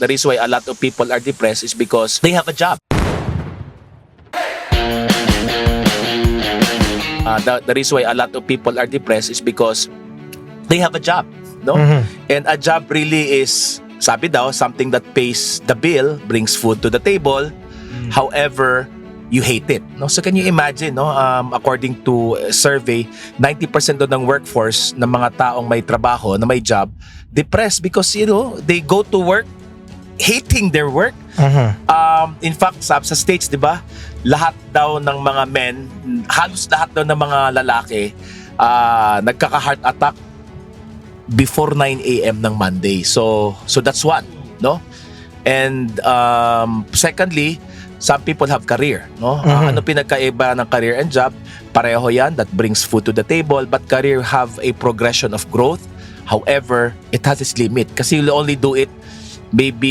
The reason why a lot of people are depressed is because they have a job. The reason why a lot of people are depressed is because they have a job, no? And a job really is, sabi daw, something that pays the bill, brings food to the table. However, you hate it, no? So can you imagine, no? According to a survey, 90% ng workforce ng mga taong may trabaho, na may job, depressed because, they go to work hating their work. In fact, sa States, di ba, lahat daw ng mga men, halos lahat daw ng mga lalaki, nagkaka-heart attack before 9 a.m. ng Monday. So that's one, no? And secondly, some people have career, no? Ano pinagkaiba ng career and job? Pareho yan, that brings food to the table, but career have a progression of growth. However, it has its limit kasi you'll only do it maybe